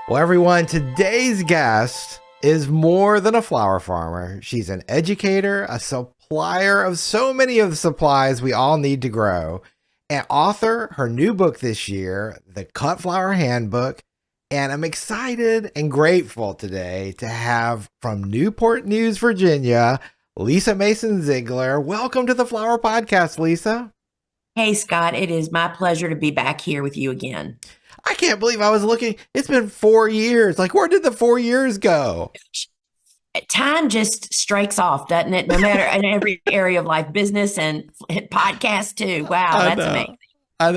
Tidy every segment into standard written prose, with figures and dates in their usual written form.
Well, everyone, today's guest is more than a flower farmer. She's an educator, a supplier of so many of the supplies we all need to grow, an author, her new book this year, The Cut Flower Handbook. And I'm excited and grateful today to have from Newport News, Virginia, Lisa Mason Ziegler. Welcome to the Flower Podcast, Lisa. Hey, Scott, it is my pleasure to be back here with you again. I can't believe I was looking. It's been 4 years. Like, where did the 4 years go? Time just strikes off, doesn't it? No matter in every area of life, business and podcast too. Wow, I that's know. amazing. I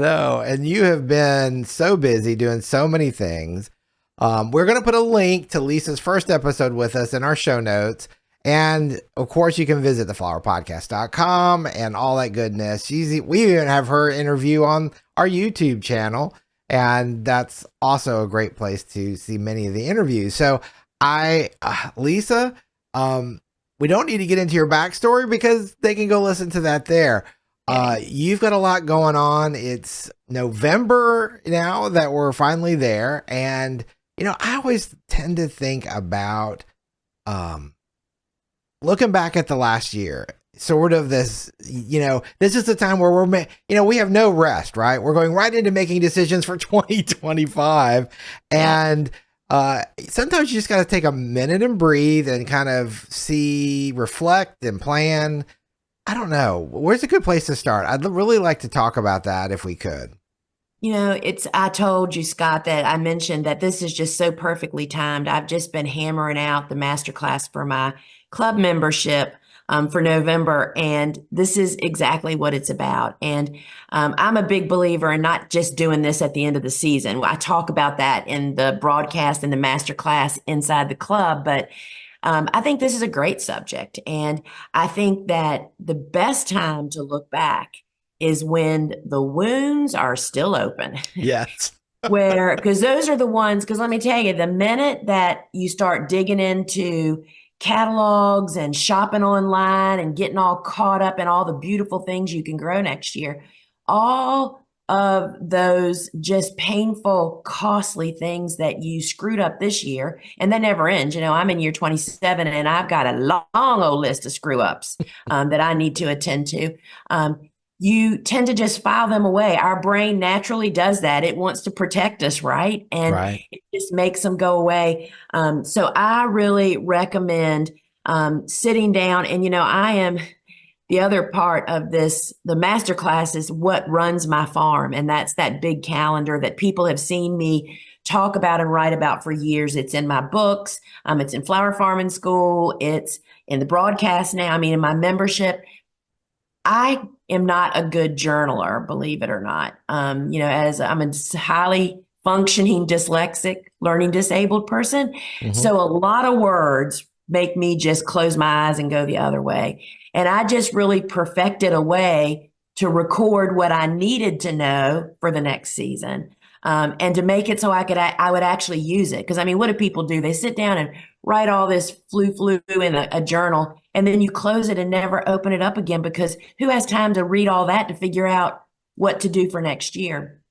know. And you have been so busy doing so many things. We're going to put a link to Lisa's first episode with us in our show notes. And of course, you can visit theflowerpodcast.com and all that goodness. We even have her interview on our YouTube channel. And that's also a great place to see many of the interviews. So Lisa, we don't need to get into your backstory because they can go listen to that there. You've got a lot going on. It's November now that we're finally there. And, I always tend to think about looking back at the last year, sort of this, this is the time where we have no rest, right? We're going right into making decisions for 2025. And sometimes you just got to take a minute and breathe and kind of reflect and plan. I don't know. Where's a good place to start? I'd really like to talk about that if we could. I told you, Scott, that I mentioned that this is just so perfectly timed. I've just been hammering out the masterclass for my club membership for November, and this is exactly what it's about. And I'm a big believer in not just doing this at the end of the season. I talk about that in the broadcast and the masterclass inside the club, but I think this is a great subject. And I think that the best time to look back is when the wounds are still open. Yes. Because those are the ones, because let me tell you, the minute that you start digging into catalogs and shopping online and getting all caught up in all the beautiful things you can grow next year, all of those just painful, costly things that you screwed up this year, and that never ends. I'm in year 27 and I've got a long old list of screw ups that I need to attend to. You tend to just file them away. Our brain naturally does that. It wants to protect us, right? And right. It just makes them go away. So I really recommend sitting down. And, I am the other part of this, the masterclass is what runs my farm. And that's that big calendar that people have seen me talk about and write about for years. It's in my books. It's in Flower Farming School. It's in the broadcast now. In my membership. I am not a good journaler, believe it or not. As I'm a highly functioning dyslexic, learning disabled person. Mm-hmm. So a lot of words make me just close my eyes and go the other way. And I just really perfected a way to record what I needed to know for the next season. And to make it so I would actually use it. Because what do people do? They sit down and write all this flu in a journal, and then you close it and never open it up again, because who has time to read all that to figure out what to do for next year?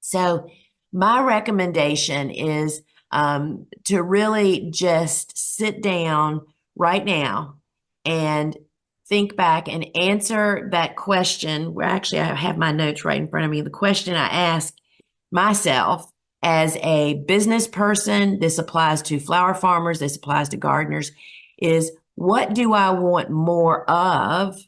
So my recommendation is to really just sit down right now and think back and answer that question. Where actually I have my notes right in front of me. The question I asked myself as a business person, this applies to flower farmers, this applies to gardeners, is what do I want more of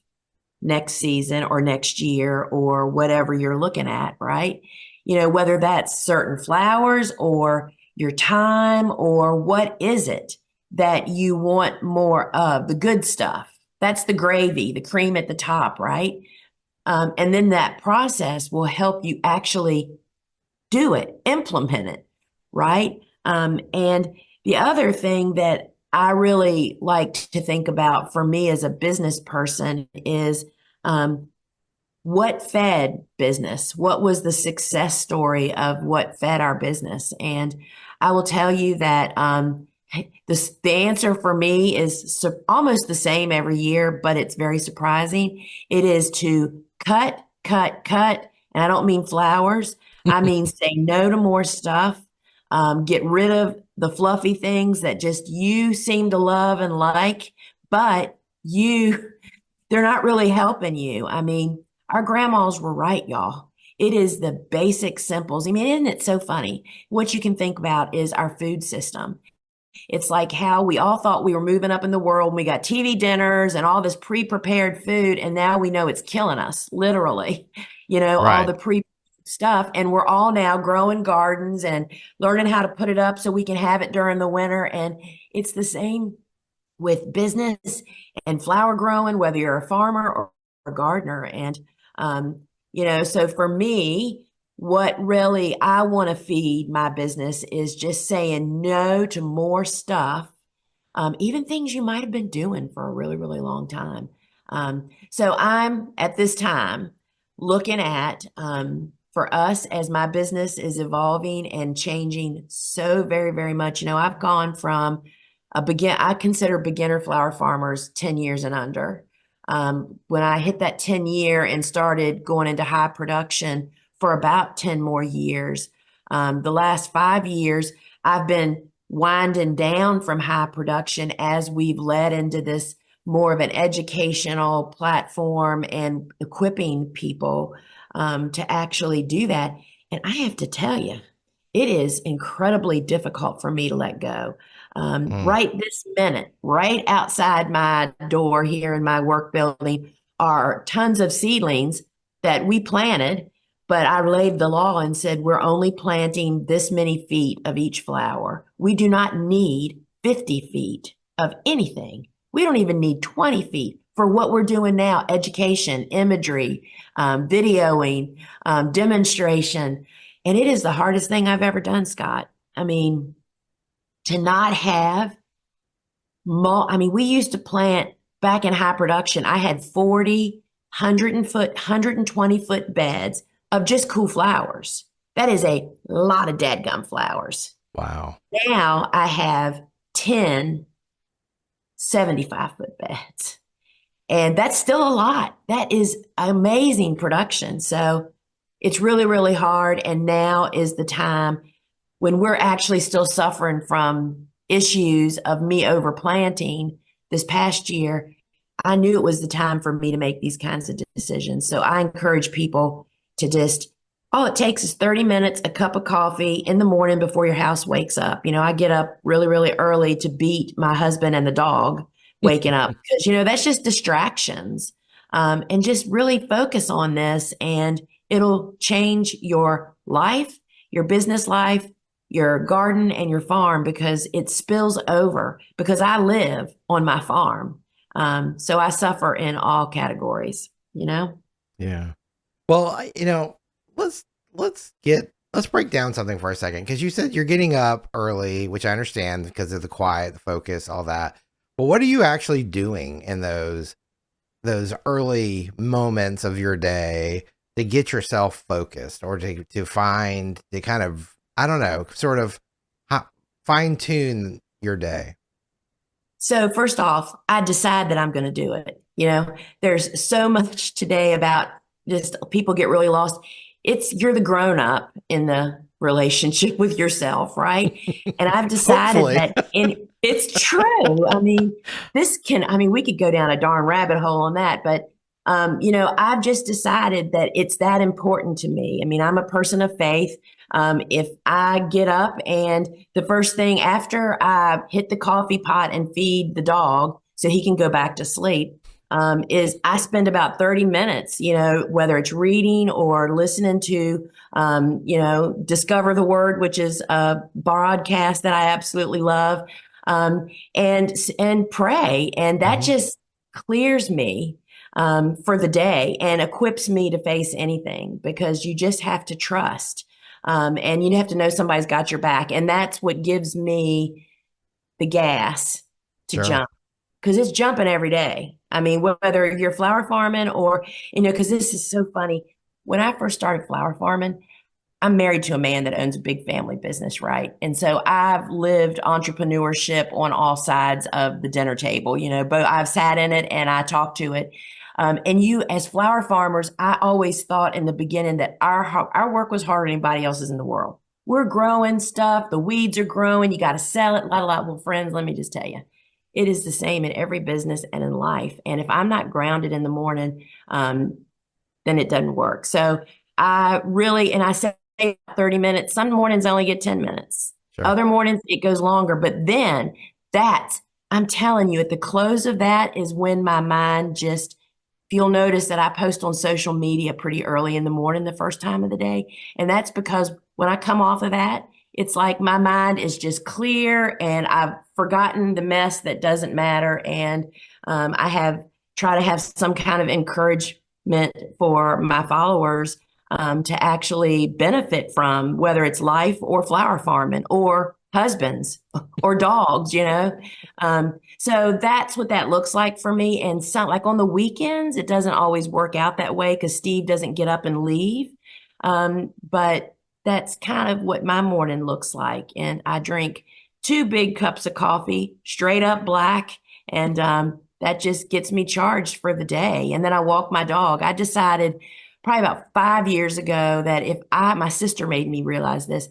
next season or next year or whatever you're looking at, right? Whether that's certain flowers or your time, or what is it that you want more of, the good stuff. That's the gravy, the cream at the top, right? And then that process will help you actually do it, implement it, right? And the other thing that I really like to think about for me as a business person is what fed business? What was the success story of what fed our business? And I will tell you that the answer for me is almost the same every year, but it's very surprising. It is to cut, cut, cut. And I don't mean flowers. I mean, say no to more stuff. Get rid of the fluffy things that just you seem to love and like, but they're not really helping you. I mean, our grandmas were right, y'all. It is the basic simples. I mean, isn't it so funny? What you can think about is our food system. It's like how we all thought we were moving up in the world. And we got TV dinners and all this pre-prepared food, and now we know it's killing us, literally. All Right. the pre stuff, and we're all now growing gardens and learning how to put it up so we can have it during the winter. And it's the same with business and flower growing, whether you're a farmer or a gardener. And so for me, what really I want to feed my business is just saying no to more stuff, even things you might have been doing for a really, really long time. So I'm at this time looking at, for us, as my business is evolving and changing so very, very much. I've gone from I consider beginner flower farmers 10 years and under. When I hit that 10-year and started going into high production for about 10 more years, the last 5 years, I've been winding down from high production as we've led into this more of an educational platform and equipping people to actually do that. And I have to tell you, it is incredibly difficult for me to let go. Mm. Right this minute, right outside my door here in my work building, are tons of seedlings that we planted, but I laid the law and said, we're only planting this many feet of each flower. We do not need 50 feet of anything. We don't even need 20 feet for what we're doing now: education, imagery, videoing, demonstration. And it is the hardest thing I've ever done, Scott. I mean, to not have we used to plant back in high production. I had 40, 120-foot beds of just cool flowers. That is a lot of dadgum flowers. Wow. Now I have 10 75-foot beds. And that's still a lot. That is amazing production. So it's really, really hard. And now is the time when we're actually still suffering from issues of me overplanting this past year. I knew it was the time for me to make these kinds of decisions. So I encourage people to just, all it takes is 30 minutes, a cup of coffee in the morning before your house wakes up. I get up really, really early to beat my husband and the dog waking up because, that's just distractions. And just really focus on this, and it'll change your life, your business life, your garden, and your farm, because it spills over, because I live on my farm. So I suffer in all categories, Yeah. Well, let's let's break down something for a second, because you said you're getting up early, which I understand because of the quiet, the focus, all that. But what are you actually doing in those early moments of your day to get yourself focused, or to find, to kind of, I don't know, sort of fine tune your day? So first off, I decide that I'm going to do it. There's so much today about just people get really lost. You're the grown up in the relationship with yourself, right? And I've decided Hopefully. that it's true. We could go down a darn rabbit hole on that, but I've just decided that it's that important to me. I'm a person of faith. If I get up and the first thing after I hit the coffee pot and feed the dog so he can go back to sleep, is I spend about 30 minutes, whether it's reading or listening to, Discover the Word, which is a broadcast that I absolutely love, and pray. And that just clears me for the day and equips me to face anything, because you just have to trust. And you have to know somebody's got your back. And that's what gives me the gas to Sure. jump, because it's jumping every day. Whether you're flower farming or, because this is so funny. When I first started flower farming, I'm married to a man that owns a big family business, right? And so I've lived entrepreneurship on all sides of the dinner table, but I've sat in it and I talk to it. And as flower farmers, I always thought in the beginning that our work was harder than anybody else's in the world. we're growing stuff. The weeds are growing. You got to sell it. Well, friends, let me just tell you, it is the same in every business and in life. And if I'm not grounded in the morning, then it doesn't work. So I really, and I say 30 minutes. Some mornings I only get 10 minutes. Sure. Other mornings it goes longer. But then that's, I'm telling you, at the close of that is when my mind just, if you'll notice that I post on social media pretty early in the morning, the first time of the day. And that's because when I come off of that, it's like my mind is just clear and I've forgotten the mess that doesn't matter. And I have try to have some kind of encouragement for my followers to actually benefit from, whether it's life or flower farming or husbands or dogs, you know. So that's what that looks like for me. And so, like on the weekends, it doesn't always work out that way because Steve doesn't get up and leave. But that's kind of what my morning looks like. And I drink 2 big cups of coffee, straight up black, and that just gets me charged for the day. And then I walk my dog. I decided probably about 5 years ago that my sister made me realize this.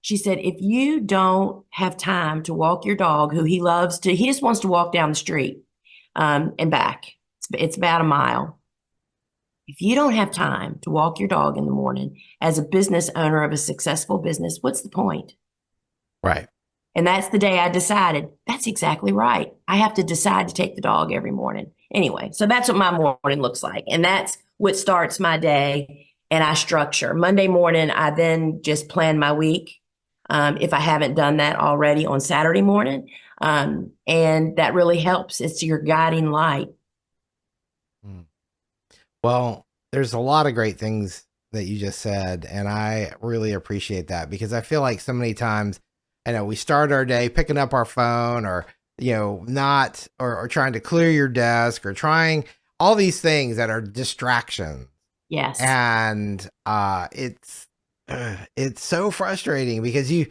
She said, if you don't have time to walk your dog, who he loves to, he just wants to walk down the street and back. It's about a mile. If you don't have time to walk your dog in the morning as a business owner of a successful business, what's the point? Right. And that's the day I decided that's exactly right. I have to decide to take the dog every morning. Anyway, so that's what my morning looks like. And that's what starts my day. And I structure. Monday morning, I then just plan my week. If I haven't done that already on Saturday morning. And that really helps. It's your guiding light. Well, there's a lot of great things that you just said, and I really appreciate that because I feel like so many times, I know we start our day picking up our phone or, not, or trying to clear your desk or trying all these things that are distractions. Yes. And it's so frustrating because you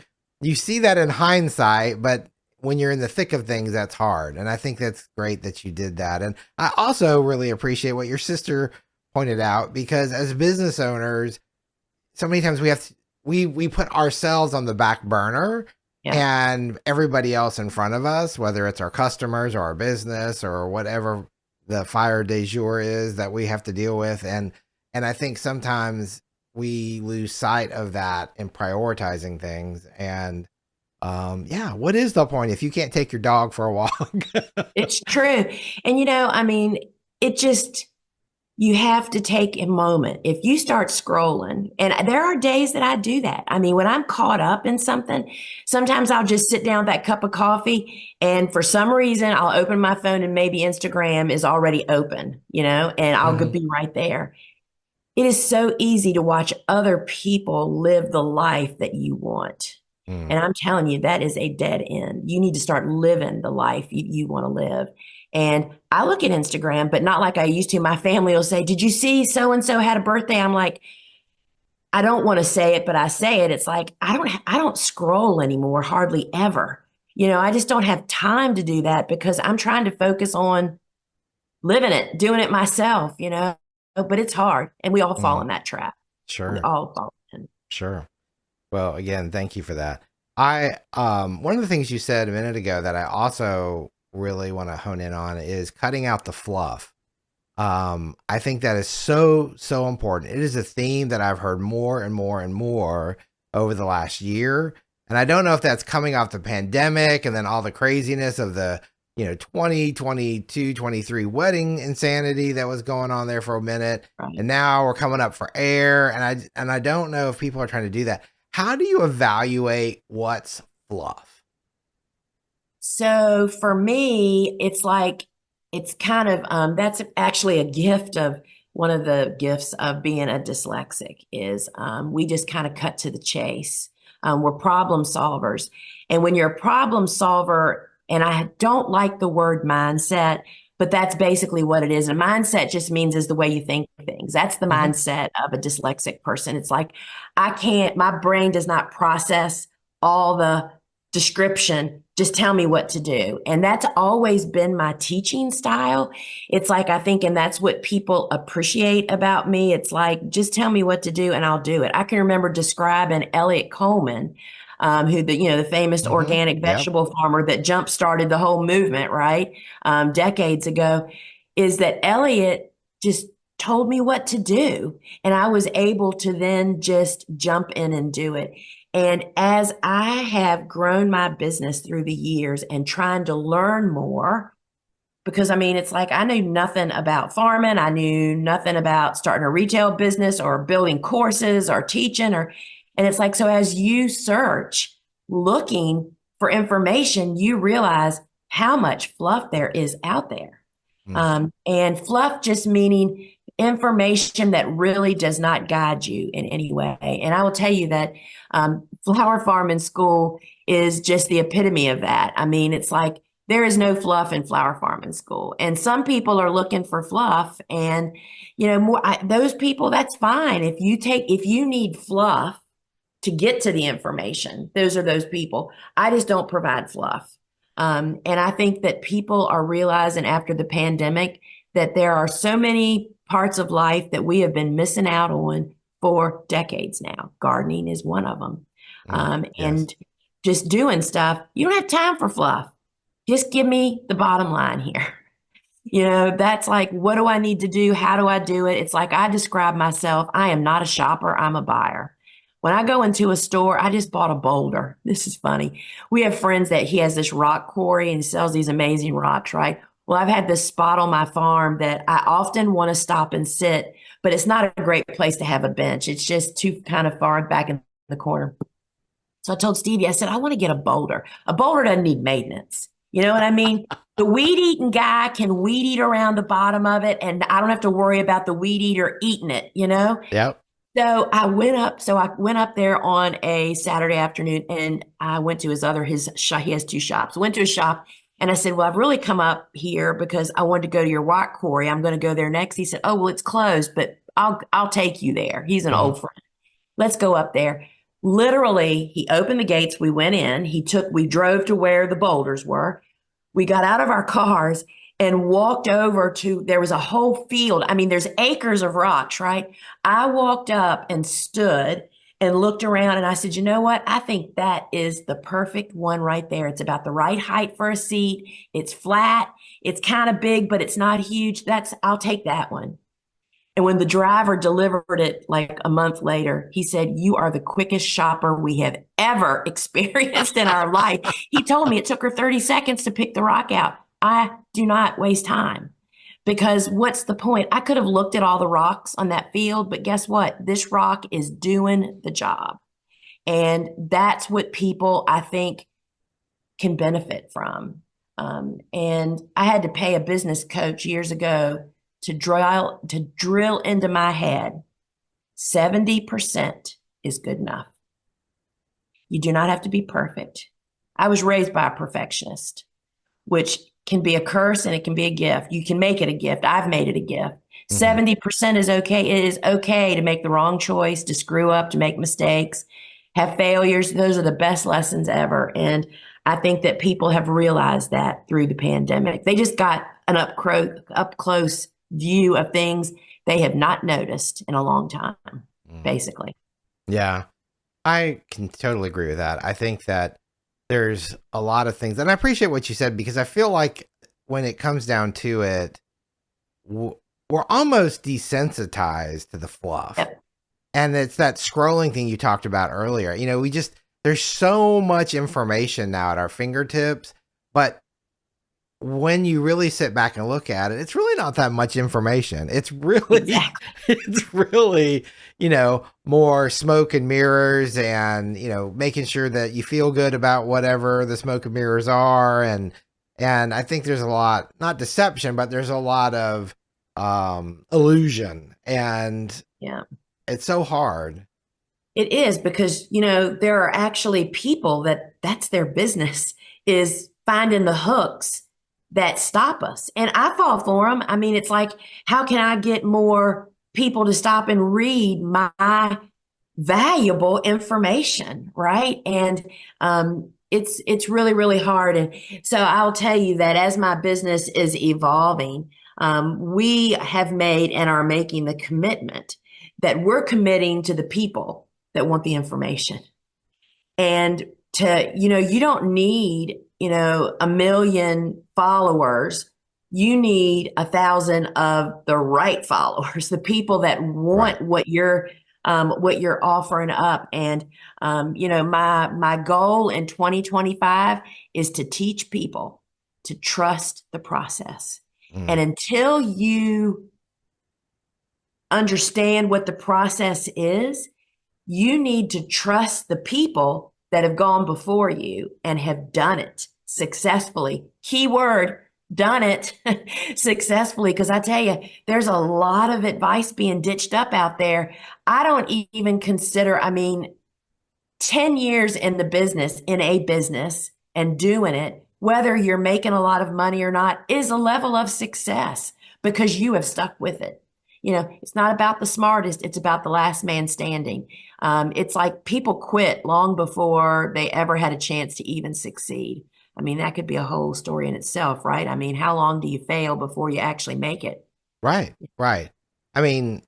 see that in hindsight, but when you're in the thick of things, that's hard. And I think that's great that you did that. And I also really appreciate what your sister pointed out, because as business owners, so many times we put ourselves on the back burner and everybody else in front of us, whether it's our customers or our business or whatever the fire du jour is that we have to deal with. And I think sometimes we lose sight of that in prioritizing things. And what is the point if you can't take your dog for a walk? It's true. And you have to take a moment. If you start scrolling, and there are days that I do that. I mean, when I'm caught up in something, sometimes I'll just sit down with that cup of coffee, and for some reason I'll open my phone and maybe Instagram is already open, and I'll be right there. It is so easy to watch other people live the life that you want. And I'm telling you, that is a dead end. You need to start living the life you want to live. And I look at Instagram, but not like I used to. My family will say, did you see so-and-so had a birthday? I'm like, I don't want to say it, but I say it. It's like, I don't scroll anymore, hardly ever. I just don't have time to do that because I'm trying to focus on living it, doing it myself, but it's hard. And we all fall in that trap. Sure. We all fall in. Sure. Well, again, thank you for that. One of the things you said a minute ago that I also really want to hone in on is cutting out the fluff. I think that is so important. It is a theme that I've heard more and more and more over the last year. And I don't know if that's coming off the pandemic and then all the craziness of the 2022, 23 wedding insanity that was going on there for a minute. Right. And now we're coming up for air. And I don't know if people are trying to do that. How do you evaluate what's fluff? So for me, it's kind of, that's actually a gift of one of the gifts of being a dyslexic is we just kind of cut to the chase. We're problem solvers. And when you're a problem solver, and I don't like the word mindset, but that's basically what it is. A mindset just means is the way you think things. That's the mindset of a dyslexic person. It's like, my brain does not process all the description just tell me what to do. And that's always been my teaching style. It's like, I think, and that's what people appreciate about me. It's like, just tell me what to do and I'll do it. I can remember describing Elliot Coleman, who the famous organic Yep. vegetable farmer that jump started the whole movement, right? Decades ago, is that Elliot just told me what to do. And I was able to then just jump in and do it. And as I have grown my business through the years and trying to learn more, because I mean, it's like I knew nothing about farming. I knew nothing about starting a retail business or building courses or teaching and it's like, so as you search looking for information, you realize how much fluff there is out there. Mm. And fluff just meaning information that really does not guide you in any way. And I will tell you that flower farming school is just the epitome of that. I mean, it's like there is no fluff in flower farming school. And some people are looking for fluff and, those people, that's fine. If you need fluff to get to the information, those are those people. I just don't provide fluff. And I think that people are realizing after the pandemic that there are so many parts of life that we have been missing out on for decades now. Gardening is one of them. Yes. And just doing stuff. You don't have time for fluff. Just give me the bottom line here. That's like, what do I need to do? How do I do it? It's like I describe myself. I am not a shopper. I'm a buyer. When I go into a store, I just bought a boulder. This is funny. We have friends that he has this rock quarry and sells these amazing rocks, right? Well, I've had this spot on my farm that I often want to stop and sit, but it's not a great place to have a bench. It's just too kind of far back in the corner. So I told Stevie, I said, I want to get a boulder. A boulder doesn't need maintenance. You know what I mean? The weed eating guy can weed eat around the bottom of it, and I don't have to worry about the weed eater eating it, Yep. So I went up there on a Saturday afternoon and I went to his shop. He has two shops. Went to his shop and I said, well, I've really come up here because I wanted to go to your rock quarry. I'm going to go there next. He said, oh, well, it's closed, but I'll take you there. He's an old friend. Let's go up there. Literally, he opened the gates. We went in. We drove to where the boulders were. We got out of our cars and walked over there was a whole field. I mean, there's acres of rocks, right? I walked up and stood and looked around and I said, you know what? I think that is the perfect one right there. It's about the right height for a seat. It's flat. It's kind of big, but it's not huge. I'll take that one. And when the driver delivered it like a month later, he said, you are the quickest shopper we have ever experienced in our life. He told me it took her 30 seconds to pick the rock out. I do not waste time because what's the point? I could have looked at all the rocks on that field, but guess what? This rock is doing the job. And that's what people, I think, can benefit from. And I had to pay a business coach years ago to drill into my head. 70% is good enough. You do not have to be perfect. I was raised by a perfectionist, which can be a curse and it can be a gift. You can make it a gift. I've made it a gift. 70% is okay. It is okay to make the wrong choice, to screw up, to make mistakes, have failures. Those are the best lessons ever. And I think that people have realized that through the pandemic. They just got an up close view of things they have not noticed in a long time, basically. Yeah, I can totally agree with that. I think that there's a lot of things, and I appreciate what you said because I feel like when it comes down to it, we're almost desensitized to the fluff. Yep. And it's that scrolling thing you talked about earlier. There's so much information now at our fingertips, but when you really sit back and look at it, it's really not that much information. It's really, more smoke and mirrors and, making sure that you feel good about whatever the smoke and mirrors are. And I think there's a lot, not deception, but there's a lot of illusion, and it's so hard. It is because, there are actually people that's their business is finding the hooks that stop us. And I fall for them. I mean, it's like, how can I get more people to stop and read my valuable information, right? And it's really, really hard. And so I'll tell you that as my business is evolving, we have made and are making the commitment that we're committing to the people that want the information. And to, you don't need, a million followers. You need 1,000 of the right followers, the people that Right. want what you're offering up. And my goal in 2025 is to teach people to trust the process. And Mm. until you understand what the process is, you need to trust the people that have gone before you and have done it successfully. Keyword, done it successfully. Because I tell you, there's a lot of advice being ditched up out there. I don't even consider, 10 years in the business, in a business, and doing it, whether you're making a lot of money or not, is a level of success because you have stuck with it. It's not about the smartest, it's about the last man standing. It's like people quit long before they ever had a chance to even succeed. That could be a whole story in itself, right? How long do you fail before you actually make it? Right. Right. I mean,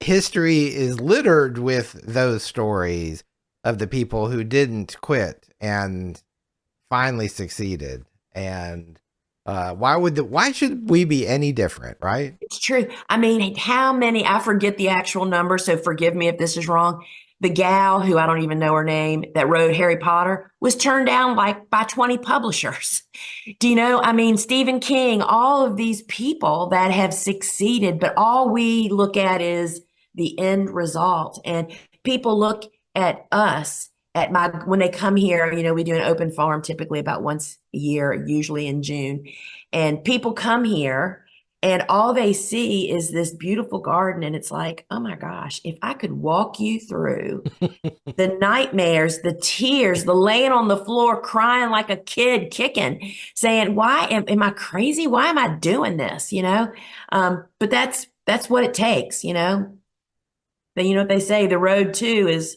history is littered with those stories of the people who didn't quit and finally succeeded. And why should we be any different, right? It's true. How many, I forget the actual number, so forgive me if this is wrong. The gal who I don't even know her name that wrote Harry Potter was turned down like by 20 publishers. Do you know? Stephen King, all of these people that have succeeded, but all we look at is the end result. And people look at us when they come here, we do an open forum typically about once a year, usually in June. And people come here and all they see is this beautiful garden. And it's like, oh my gosh, if I could walk you through the nightmares, the tears, the laying on the floor, crying like a kid, kicking, saying, why am I crazy? Why am I doing this? But that's what it takes, But you know what they say, the road too is,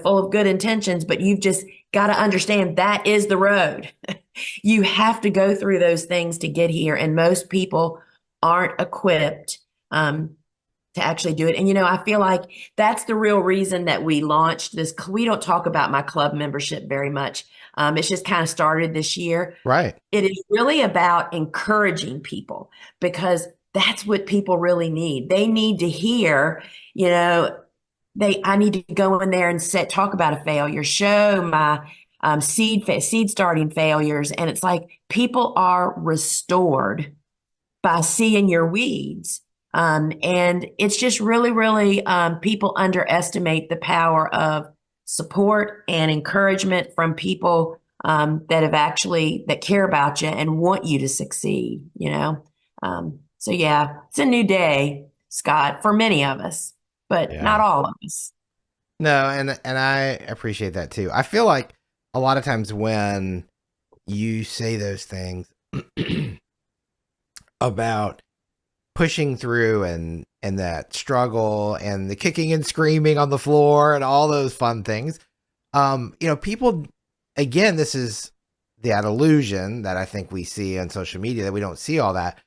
full of good intentions, but you've just got to understand that is the road. You have to go through those things to get here. And most people aren't equipped to actually do it. And, I feel like that's the real reason that we launched this. We don't talk about my club membership very much. It's just kind of started this year. Right. It is really about encouraging people because that's what people really need. They need to hear, I need to go in there and talk about a failure, show my seed starting failures. And it's like people are restored by seeing your weeds. And it's just really, really, people underestimate the power of support and encouragement from people that care about you and want you to succeed. So yeah, it's a new day, Scott, for many of us, but not Yeah. all of us. No, and I appreciate that too. I feel like a lot of times when you say those things about pushing through and that struggle and the kicking and screaming on the floor and all those fun things, people, again, this is that illusion that I think we see on social media that we don't see all that,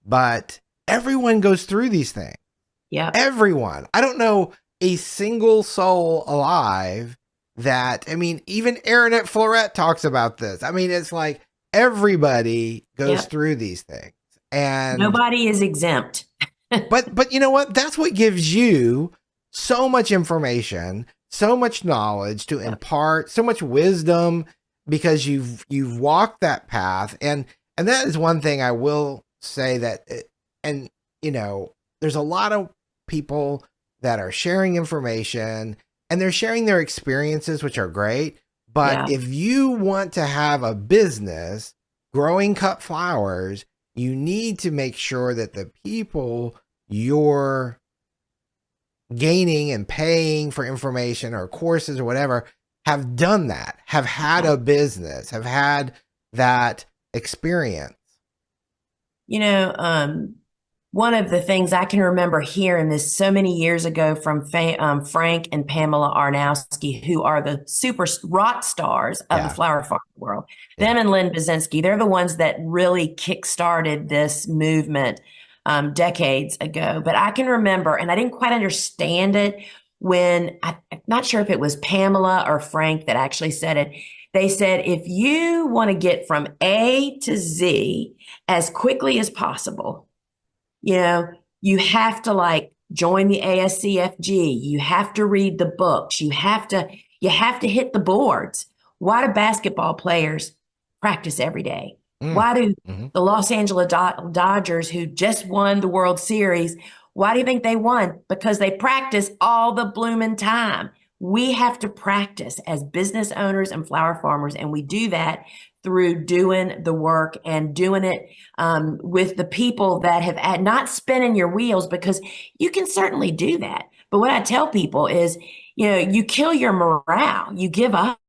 but everyone goes through these things. Yeah. Everyone. I don't know a single soul alive that, even Aaronette Florette talks about this. It's like everybody goes through these things. And nobody is exempt. but you know what? That's what gives you so much information, so much knowledge to impart, so much wisdom because you've walked that path. And that is one thing I will say that, there's a lot of people that are sharing information and they're sharing their experiences, which are great. But if you want to have a business growing cut flowers, you need to make sure that the people you're gaining and paying for information or courses or whatever have done that, have had a business, have had that experience. one of the things I can remember hearing this so many years ago from Frank and Pamela Arnowski, who are the super rock stars of the Yeah. flower farm world. Yeah. Them and Lynn Basinski, they're the ones that really kickstarted this movement decades ago. But I can remember, and I didn't quite understand it when I'm not sure if it was Pamela or Frank that actually said it. They said, if you want to get from A to Z as quickly as possible, you know, you have to like join the ASCFG. You have to read the books. You have to hit the boards. Why do basketball players practice every day? Mm. Why do Hmm. the Los Angeles Dodgers, who just won the World Series, why do you think they won? Because they practice all the blooming time. We have to practice as business owners and flower farmers, and we do that through doing the work and doing it with the people that have not spinning your wheels, because you can certainly do that. But what I tell people is, you kill your morale, you give up.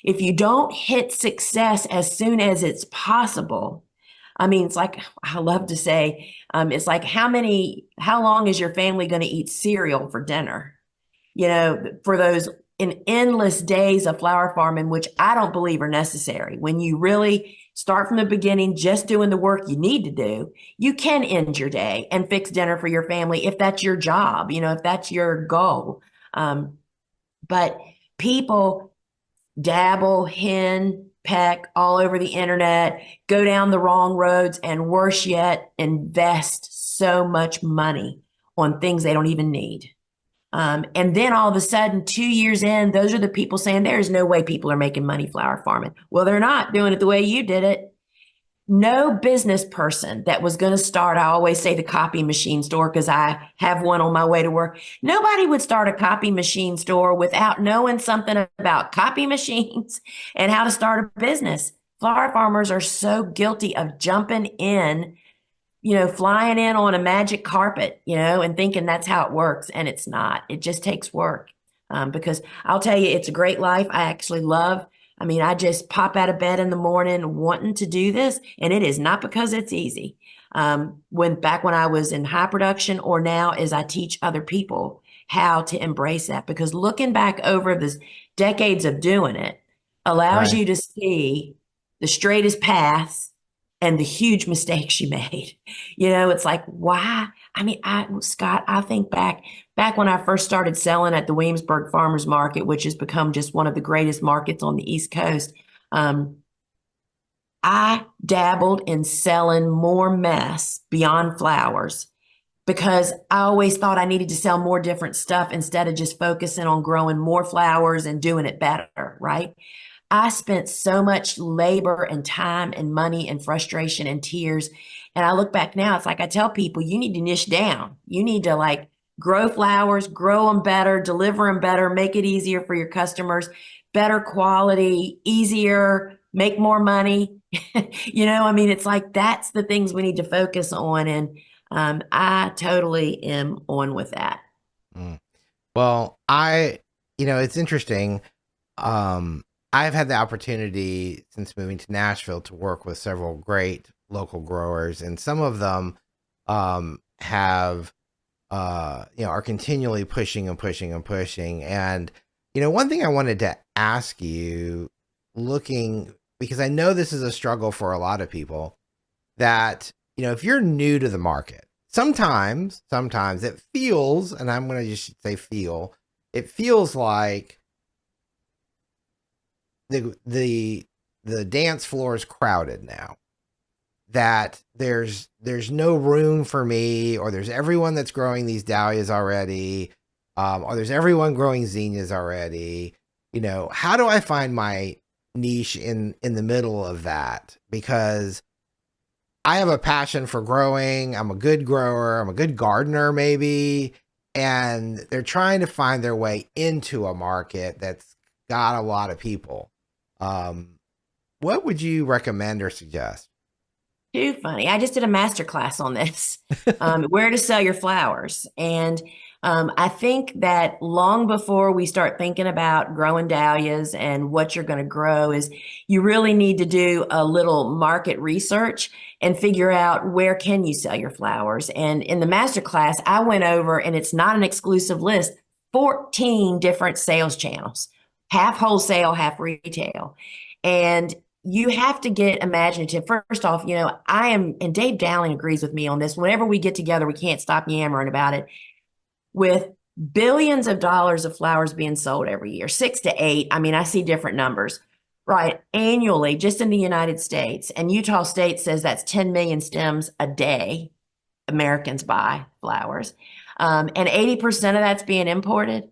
If you don't hit success as soon as it's possible, I mean, it's like, I love to say, it's like, how long is your family going to eat cereal for dinner? For those in endless days of flower farming, which I don't believe are necessary. When you really start from the beginning, just doing the work you need to do, you can end your day and fix dinner for your family if that's your job, if that's your goal. But people dabble, hen, peck all over the internet, go down the wrong roads, and worse yet, invest so much money on things they don't even need. And then all of a sudden, 2 years in, those are the people saying there's no way people are making money flower farming. Well, they're not doing it the way you did it. No business person that was going to start, I always say the copy machine store because I have one on my way to work. Nobody would start a copy machine store without knowing something about copy machines and how to start a business. Flower farmers are so guilty of jumping in, flying in on a magic carpet, and thinking that's how it works. And it's not. It just takes work. Because I'll tell you, it's a great life. I actually love. I mean, I just pop out of bed in the morning wanting to do this, and it is not because it's easy. When I was in high production, or now as I teach other people how to embrace that, because looking back over this decades of doing it allows Right. you to see the straightest paths and the huge mistakes you made. It's like, why? I mean, Scott, I think back when I first started selling at the Williamsburg Farmers Market, which has become just one of the greatest markets on the East Coast. I dabbled in selling more mess beyond flowers because I always thought I needed to sell more different stuff instead of just focusing on growing more flowers and doing it better, right? I spent so much labor and time and money and frustration and tears. And I look back now, it's like I tell people, you need to niche down. You need to like grow flowers, grow them better, deliver them better, make it easier for your customers, better quality, easier, make more money. I mean, it's like that's the things we need to focus on. And I totally am on with that. Mm. Well, it's interesting. I've had the opportunity since moving to Nashville to work with several great local growers, and some of them have are continually pushing and pushing and pushing. And one thing I wanted to ask you, looking, because I know this is a struggle for a lot of people, that if you're new to the market, sometimes it feels, and I'm going to just say it feels like the dance floor is crowded now, that there's no room for me, or there's everyone that's growing these dahlias already, or there's everyone growing zinnias already. How do I find my niche in the middle of that? Because I have a passion for growing. I'm a good grower. I'm a good gardener, maybe. And they're trying to find their way into a market that's got a lot of people. What would you recommend or suggest? Too funny. I just did a master class on this, where to sell your flowers. And I think that long before we start thinking about growing dahlias and what you're going to grow is you really need to do a little market research and figure out where can you sell your flowers. And in the master class, I went over, and it's not an exclusive list, 14 different sales channels, half wholesale, half retail. And you have to get imaginative. First off, I am, and Dave Dowling agrees with me on this. Whenever we get together, we can't stop yammering about it. With billions of dollars of flowers being sold every year, 6 to 8. I mean, I see different numbers, right? Annually, just in the United States, and Utah State says that's 10 million stems a day Americans buy flowers. And 80% of that's being imported.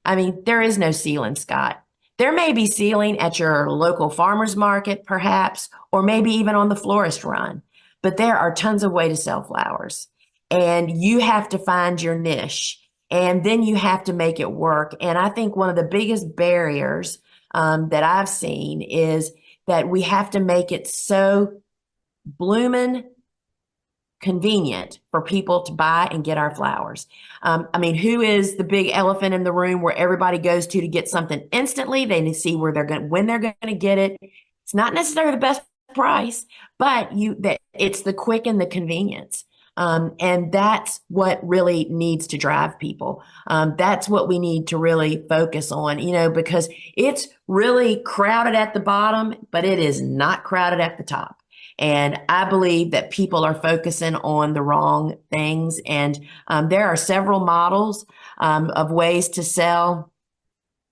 I mean, there is no ceiling, Scott. There may be ceiling at your local farmer's market, perhaps, or maybe even on the florist run, but there are tons of ways to sell flowers. And you have to find your niche, and then you have to make it work. And I think one of the biggest barriers that I've seen is that we have to make it so blooming convenient for people to buy and get our flowers. I mean, who is the big elephant in the room where everybody goes to get something instantly? They see where they're going, when they're going to get it. It's not necessarily the best price, but it's the quick and the convenience. And that's what really needs to drive people. That's what we need to really focus on, because it's really crowded at the bottom, but it is not crowded at the top. And I believe that people are focusing on the wrong things. And there are several models of ways to sell,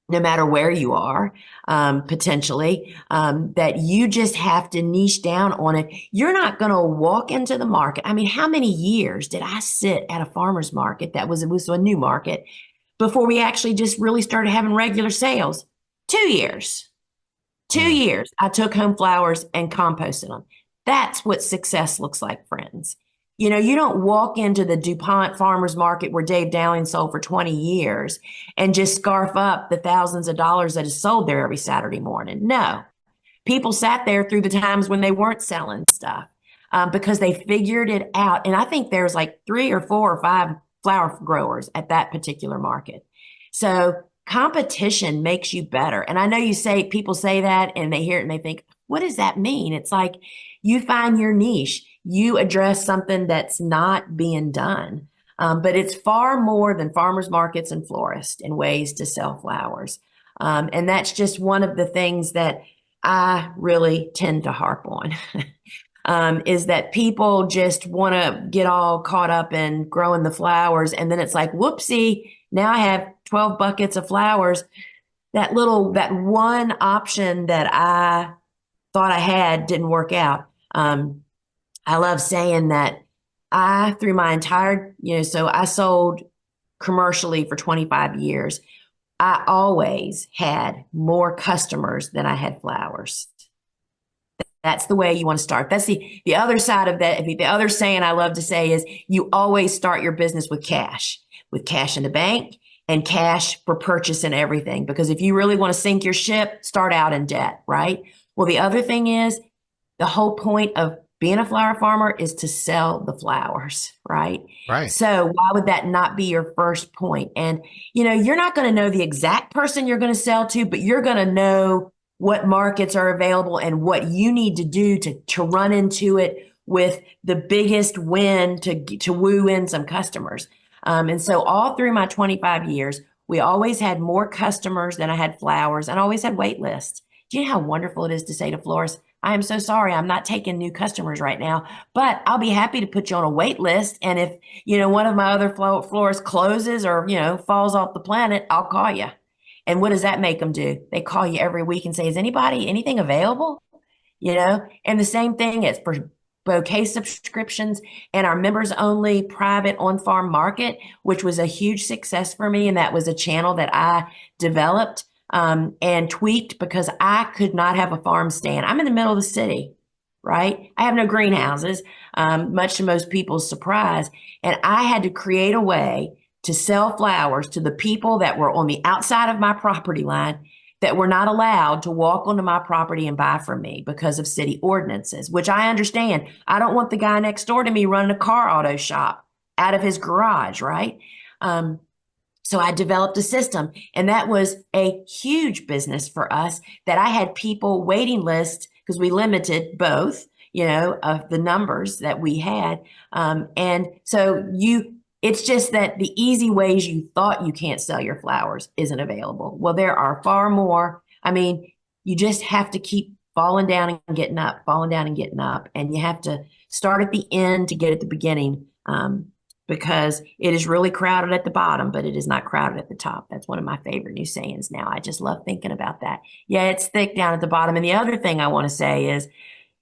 no matter where you are, potentially, that you just have to niche down on it. You're not going to walk into the market. I mean, how many years did I sit at a farmer's market it was a new market before we actually just really started having regular sales? 2 years. 2 years. I took home flowers and composted them. That's what success looks like, friends. You don't walk into the DuPont farmers market where Dave Dowling sold for 20 years and just scarf up the thousands of dollars that is sold there every Saturday morning. No, people sat there through the times when they weren't selling stuff because they figured it out. And I think there's like 3 or 4 or 5 flower growers at that particular market. So competition makes you better. And I know people say that and they hear it and they think, what does that mean? It's like you find your niche, you address something that's not being done. But it's far more than farmers markets and florists and ways to sell flowers. And that's just one of the things that I really tend to harp on. Is that people just want to get all caught up in growing the flowers. And then it's like, whoopsie, now I have 12 buckets of flowers. That one option that I thought I had didn't work out. I love saying that through my entire, so I sold commercially for 25 years. I always had more customers than I had flowers. That's the way you want to start. That's the other side of that. The other saying I love to say is you always start your business with cash in the bank and cash for purchasing everything. Because if you really want to sink your ship, start out in debt, right? Well, the other thing is the whole point of being a flower farmer is to sell the flowers, right? Right. So why would that not be your first point? And, you're not going to know the exact person you're going to sell to, but you're going to know what markets are available and what you need to do to run into it with the biggest win to woo in some customers. And so all through my 25 years, we always had more customers than I had flowers, and I always had wait lists. Do you know how wonderful it is to say to florists, I am so sorry, I'm not taking new customers right now, but I'll be happy to put you on a wait list. And if, one of my other florists closes or, falls off the planet, I'll call you. And what does that make them do? They call you every week and say, is anything available? And the same thing is for bouquet subscriptions and our members only private on-farm market, which was a huge success for me. And that was a channel that I developed and tweaked because I could not have a farm stand. I'm in the middle of the city, right? I have no greenhouses, much to most people's surprise. And I had to create a way to sell flowers to the people that were on the outside of my property line that were not allowed to walk onto my property and buy from me because of city ordinances, which I understand. I don't want the guy next door to me running a car auto shop out of his garage, right? So I developed a system, and that was a huge business for us, that I had people waiting lists because we limited both, of the numbers that we had. And so it's just that the easy ways you thought you can't sell your flowers isn't available. Well, there are far more. I mean, you just have to keep falling down and getting up, falling down and getting up. And you have to start at the end to get at the beginning. Because it is really crowded at the bottom, but it is not crowded at the top. That's one of my favorite new sayings now. I just love thinking about that. Yeah, it's thick down at the bottom. And the other thing I want to say is,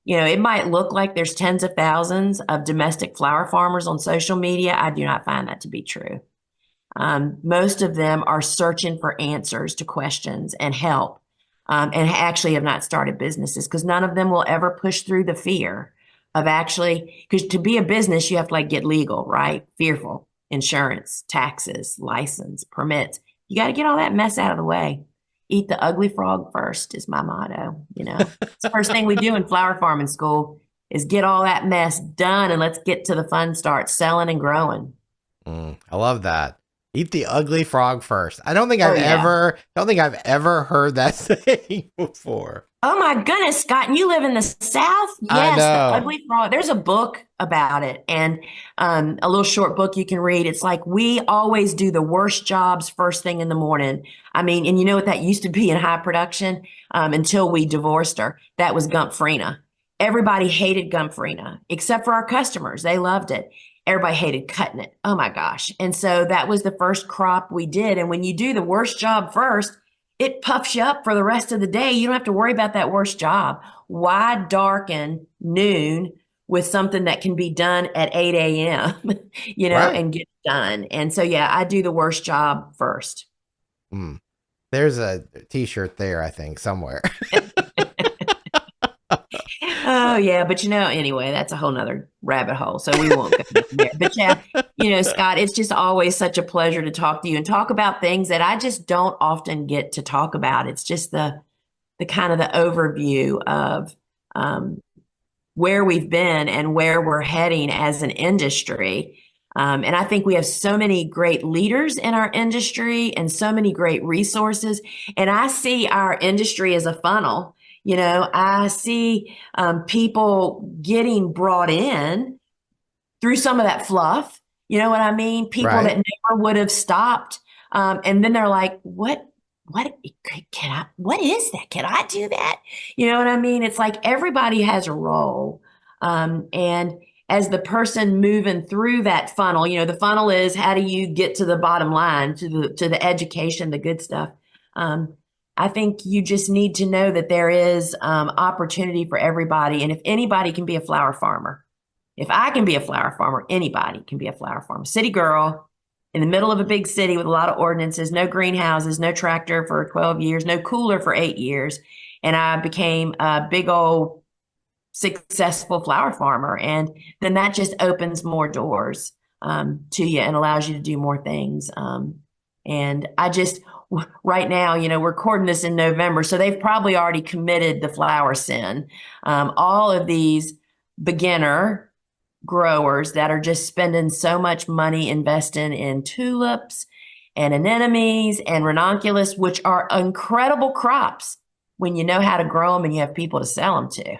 it might look like there's tens of thousands of domestic flower farmers on social media. I do not find that to be true. Most of them are searching for answers to questions and help, and actually have not started businesses, because none of them will ever push through the fear of actually, because to be a business, you have to get legal, right? Fearful, insurance, taxes, license, permits. You got to get all that mess out of the way. Eat the ugly frog first is my motto. It's the first thing we do in flower farming school is get all that mess done, and let's get to the fun start, selling and growing. I love that. Eat the ugly frog first. I don't think Oh, I've yeah. ever heard that saying before. Oh my goodness, Scott, and you live in the South? I Yes, the know. ugly frog. There's a book about it, and a little short book you can read. It's like, we always do the worst jobs first thing in the morning. I mean, and you know what that used to be in high production, until we divorced her. That was Gumpfrina. Everybody hated Gumpfrina, except for our customers. They loved it. Everybody hated cutting it. Oh my gosh. And so that was the first crop we did. And when you do the worst job first, it puffs you up for the rest of the day. You don't have to worry about that worst job. Why darken noon with something that can be done at 8 a.m., Right. and get done? And so, yeah, I do the worst job first. Mm. There's a t-shirt there, I think, somewhere. Oh, yeah. But, anyway, that's a whole nother rabbit hole. So we won't go there. But yeah, Scott, it's just always such a pleasure to talk to you and talk about things that I just don't often get to talk about. It's just the kind of the overview of, where we've been and where we're heading as an industry. And I think we have so many great leaders in our industry and so many great resources. And I see our industry as a funnel. I see people getting brought in through some of that fluff. You know what I mean? People Right. that never would have stopped. And then they're like, what can I, what is that? Can I do that? You know what I mean? It's like everybody has a role. And as the person moving through that funnel, the funnel is, how do you get to the bottom line, to the education, the good stuff. I think you just need to know that there is opportunity for everybody. And if anybody can be a flower farmer, if I can be a flower farmer, anybody can be a flower farmer. City girl in the middle of a big city with a lot of ordinances, no greenhouses, no tractor for 12 years, no cooler for 8 years. And I became a big old successful flower farmer. And then that just opens more doors to you and allows you to do more things. And I just, right now, we're recording this in November, so they've probably already committed the flower sin. All of these beginner growers that are just spending so much money investing in tulips and anemones and ranunculus, which are incredible crops when you know how to grow them and you have people to sell them to.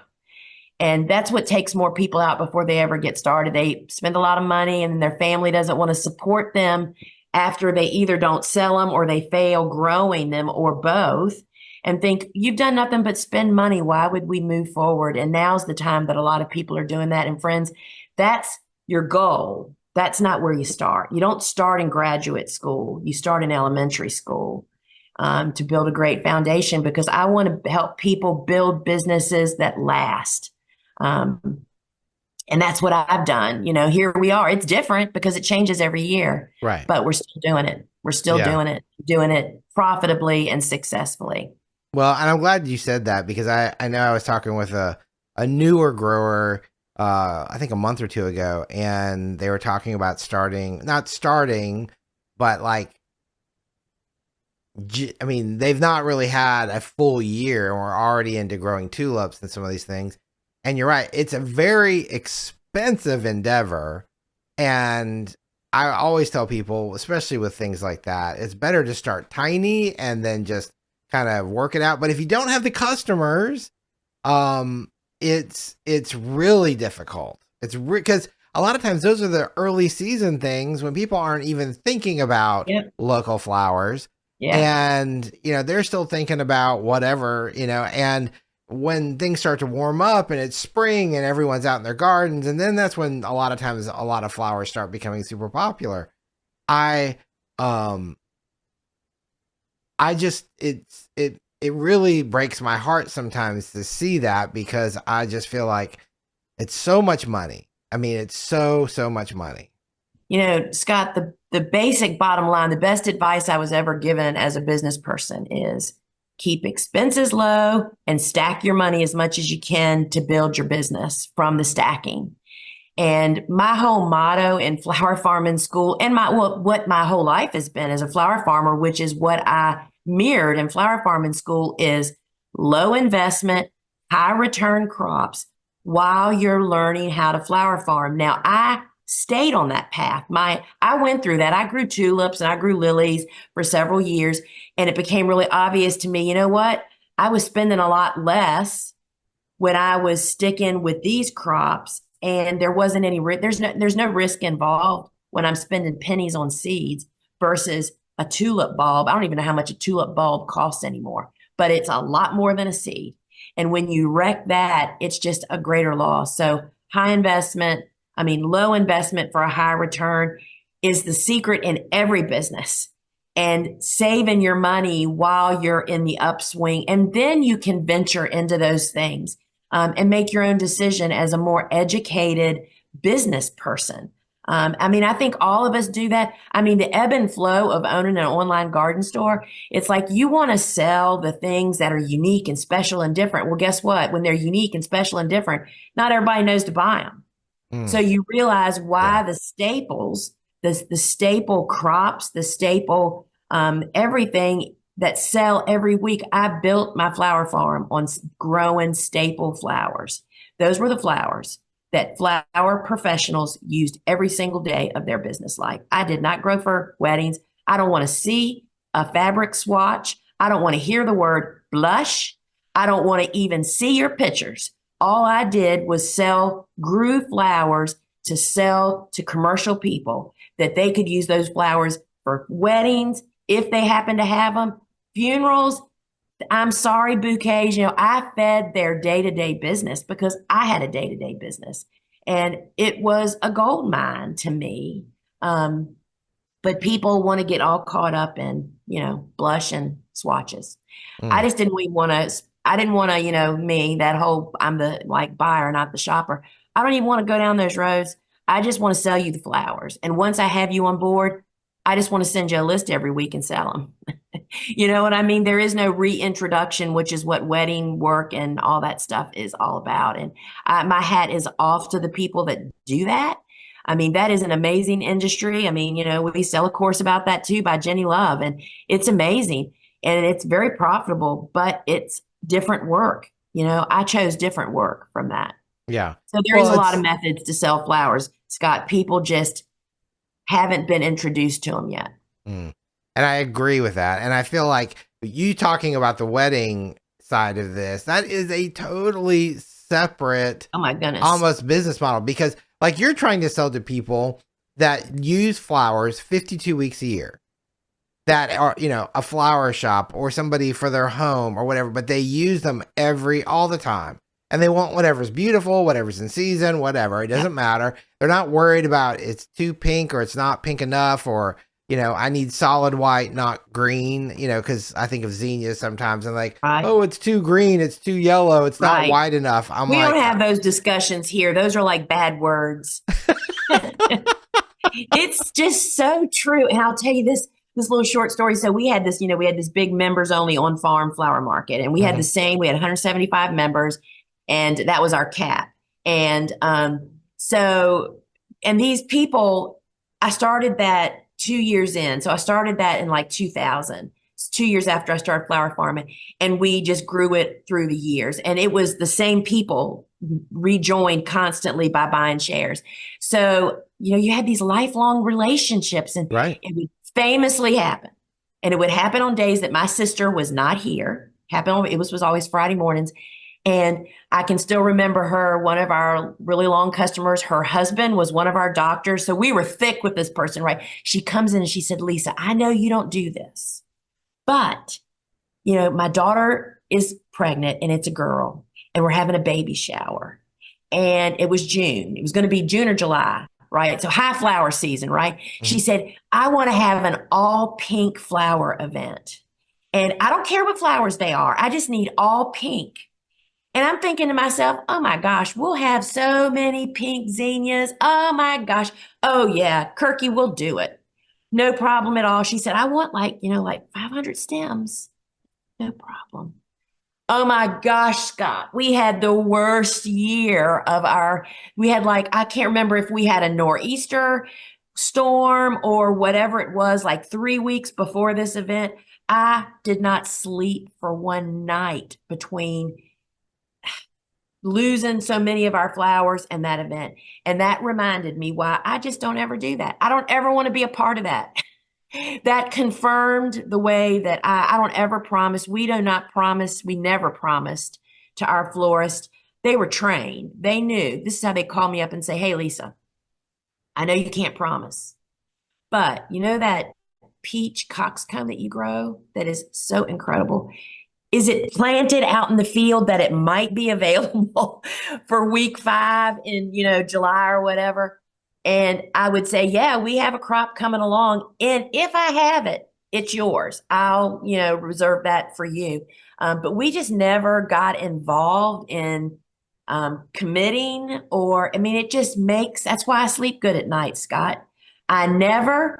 And that's what takes more people out before they ever get started. They spend a lot of money and their family doesn't want to support them after they either don't sell them or they fail growing them or both, and think, you've done nothing but spend money. Why would we move forward? And now's the time that a lot of people are doing that. And friends, that's your goal. That's not where you start. You don't start in graduate school. You start in elementary school, to build a great foundation, because I want to help people build businesses that last. And that's what I've done. Here we are. It's different because it changes every year, Right. but we're still doing it. We're still Yeah. doing it profitably and successfully. Well, and I'm glad you said that, because I know I was talking with a newer grower, I think a month or two ago, and they were talking about not starting, but I mean, they've not really had a full year and we're already into growing tulips and some of these things. And you're right, it's a very expensive endeavor. And I always tell people, especially with things like that, it's better to start tiny and then just kind of work it out. But if you don't have the customers, um, it's really difficult. It's because a lot of times those are the early season things when people aren't even thinking about Yep. local flowers, Yeah. and they're still thinking about whatever, and when things start to warm up and it's spring and everyone's out in their gardens, and then that's when a lot of times a lot of flowers start becoming super popular. I um I just it really breaks my heart sometimes to see that, because I just feel like it's so much money. I mean, it's so much money. Scott, the basic bottom line, the best advice I was ever given as a business person is keep expenses low and stack your money as much as you can to build your business from the stacking. And my whole motto in flower farming school, and what my whole life has been as a flower farmer, which is what I mirrored in flower farming school, is low investment, high return crops while you're learning how to flower farm. Now, I stayed on that path. I went through that. I grew tulips and I grew lilies for several years, and it became really obvious to me, you know what? I was spending a lot less when I was sticking with these crops, and there wasn't any there's no risk involved when I'm spending pennies on seeds versus a tulip bulb. I don't even know how much a tulip bulb costs anymore, but it's a lot more than a seed. And when you wreck that, it's just a greater loss. So low investment for a high return is the secret in every business. And saving your money while you're in the upswing, and then you can venture into those things and make your own decision as a more educated business person. I think all of us do that. The ebb and flow of owning an online garden store, it's like you want to sell the things that are unique and special and different. Well, guess what? When they're unique and special and different, not everybody knows to buy them. So Mm, you realize yeah. why the staples, the staple crops, the staple everything that sell every week. I built my flower farm on growing staple flowers. Those were the flowers that flower professionals used every single day of their business life. I did not grow for weddings. I don't want to see a fabric swatch. I don't want to hear the word blush. I don't want to even see your pictures. All I did was grew flowers to sell to commercial people that they could use those flowers for weddings, if they happen to have them, funerals. I'm sorry, bouquets. I fed their day-to-day business because I had a day-to-day business, and it was a gold mine to me. But people want to get all caught up in, blush and swatches. I Mm, just didn't want to. I didn't want to, me, that whole I'm the buyer, not the shopper. I don't even want to go down those roads. I just want to sell you the flowers. And once I have you on board, I just want to send you a list every week and sell them. You know what I mean? There is no reintroduction, which is what wedding work and all that stuff is all about. And my hat is off to the people that do that. That is an amazing industry. We sell a course about that too by Jenny Love, and it's amazing and it's very profitable, but it's different work. I chose different work from that. yeah. So there is Well, a lot of it's methods to sell flowers, Scott. People just haven't been introduced to them yet. mm. And I agree with that. And I feel like you talking about the wedding side of this, that is a totally separate Oh my goodness. almost business model, because like you're trying to sell to people that use flowers 52 weeks a year, that are, a flower shop or somebody for their home or whatever, but they use them all the time. And they want whatever's beautiful, whatever's in season, whatever. It Yeah. doesn't matter. They're not worried about it's too pink or it's not pink enough, or, I need solid white, not green, because I think of zinnias sometimes and like, Right. oh, it's too green, it's too yellow, it's not Right. white enough. I'm We don't like, have those discussions here. Those are like bad words. It's just so true. And I'll tell you this little short story. So we had this big members only on farm flower market, and we had mhm, we had 175 members, and that was our cap. And and these people, I started that 2 years in. So I started that in like 2000. It's 2 years after I started flower farming, and we just grew it through the years. And it was the same people rejoined constantly by buying shares. So, you had these lifelong relationships, and Right. it would famously happen. And it would happen on days that my sister was not here. It was always Friday mornings. And I can still remember her, one of our really long customers. Her husband was one of our doctors. So we were thick with this person, right? She comes in and she said, Lisa, I know you don't do this, but, my daughter is pregnant and it's a girl, and we're having a baby shower. And it was June. It was going to be June or July, right? So high flower season, right? She Mhm. said, I want to have an all pink flower event. And I don't care what flowers they are. I just need all pink. And I'm thinking to myself, oh my gosh, we'll have so many pink zinnias. Oh my gosh. Oh yeah, Kirky will do it. No problem at all. She said, I want like 500 stems. No problem. Oh my gosh, Scott, we had the worst year we had I can't remember if we had a nor'easter storm or whatever it was, like 3 weeks before this event. I did not sleep for one night between losing so many of our flowers and that event. And that reminded me why I just don't ever do that. I don't ever want to be a part of that. That confirmed the way that I don't ever promise. We do not promise. We never promised to our florist. They were trained. They knew. This is how they call me up and say, hey, Lisa, I know you can't promise, but that peach coxcomb that you grow that is so incredible, is it planted out in the field that it might be available for week 5 in, July or whatever? And I would say, yeah, we have a crop coming along. And if I have it, it's yours. I'll, reserve that for you. But we just never got involved in committing it just that's why I sleep good at night, Scott. I never,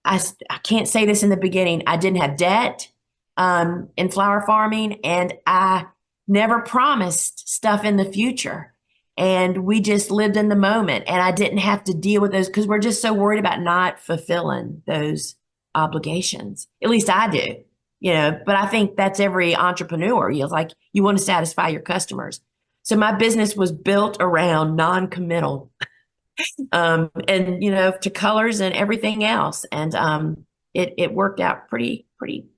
I can't say this in the beginning. I didn't have debt in flower farming, and I never promised stuff in the future. And we just lived in the moment, and I didn't have to deal with those because we're just so worried about not fulfilling those obligations. At least I do, but I think that's every entrepreneur. You want to satisfy your customers. So my business was built around non-committal, and to colors and everything else. And it worked out pretty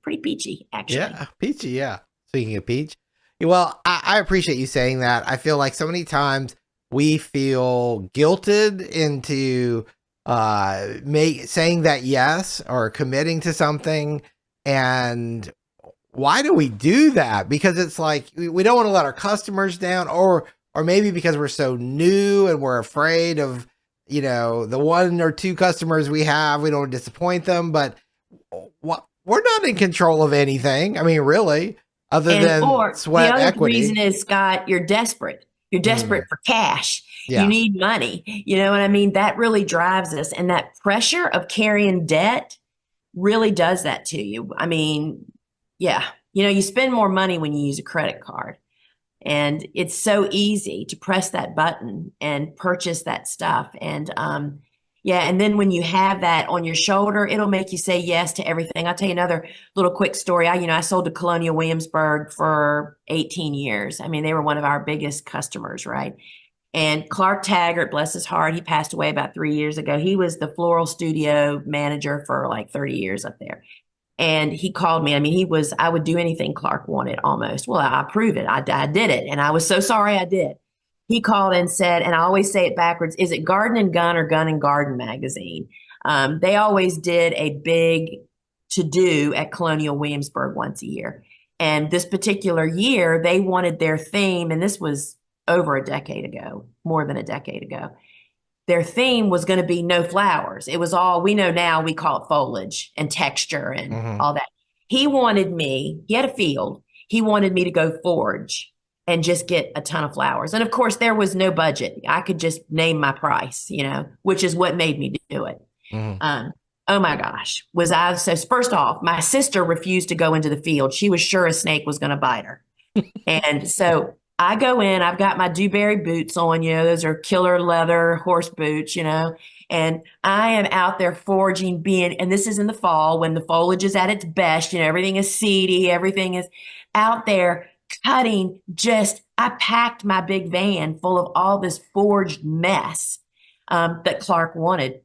peachy, actually. Yeah, peachy. Yeah. Speaking of peach, well, I appreciate you saying that. I feel like so many times we feel guilted into saying that yes or committing to something. And why do we do that? Because it's like we don't want to let our customers down, or maybe because we're so new and we're afraid of the 1 or 2 customers we have, we don't want to disappoint them. But we're not in control of anything. I mean, really, other than sweat the other equity. reason is, Scott, you're desperate. You're desperate for cash. Yeah. You need money. You know what I mean? That really drives us. And that pressure of carrying debt really does that to you. I mean, yeah, you spend more money when you use a credit card. And it's so easy to press that button and purchase that stuff. And yeah, and then when you have that on your shoulder, it'll make you say yes to everything. I'll tell you another little quick story. I sold to Colonial Williamsburg for 18 years. I mean, they were one of our biggest customers, right? And Clark Taggart, bless his heart, he passed away about 3 years ago. He was the floral studio manager for like 30 years up there. And he called me. I mean, I would do anything Clark wanted almost. Well, I proved it. I did it. And I was so sorry I did. He called and said, and I always say it backwards, is it Garden and Gun or Gun and Garden magazine? They always did a big to-do at Colonial Williamsburg once a year. And this particular year, they wanted their theme, and this was over a decade ago, more than a decade ago. Their theme was going to be no flowers. It was all, we know now, we call it foliage and texture and all that. He had a field. He wanted me to go forage and just get a ton of flowers. And of course, there was no budget. I could just name my price, which is what made me do it. Oh my gosh. So first off, my sister refused to go into the field. She was sure a snake was going to bite her. And so I go in, I've got my dewberry boots on, those are killer leather horse boots, and I am out there foraging, and this is in the fall when the foliage is at its best, everything is seedy, everything is out there cutting I packed my big van full of all this forged mess that Clark wanted,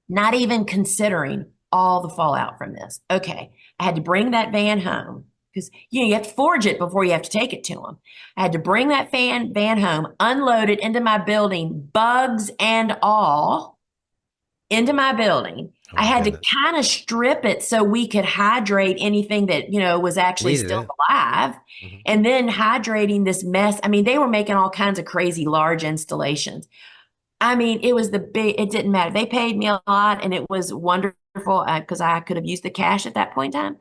not even considering all the fallout from this. Okay, I had to bring that van home because you have to forge it before you have to take it to them. I had to bring that van home, unload it into my building, bugs and all, into my building. Oh I my had to goodness. kind of strip it so we could hydrate anything that, was actually Needed still it. alive. Hmm. And then hydrating this mess. I mean, they were making all kinds of crazy large installations. I mean, it didn't matter. They paid me a lot and it was wonderful because I could have used the cash at that point in time,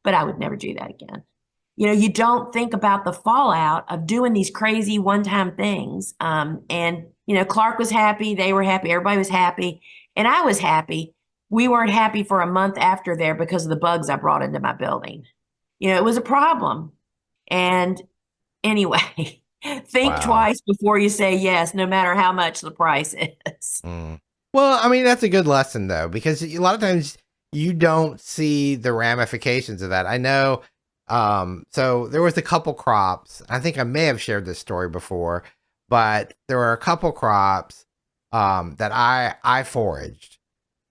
but I would never do that again. You don't think about the fallout of doing these crazy one-time things. And Clark was happy, they were happy, everybody was happy, and I was happy. We weren't happy for a month after there because of the bugs I brought into my building. It was a problem. And anyway, think Wow. twice before you say yes, no matter how much the price is. Mm. Well, I mean, that's a good lesson though, because a lot of times you don't see the ramifications of that. I know. So there was a couple crops. I think I may have shared this story before, but there were a couple crops that I foraged,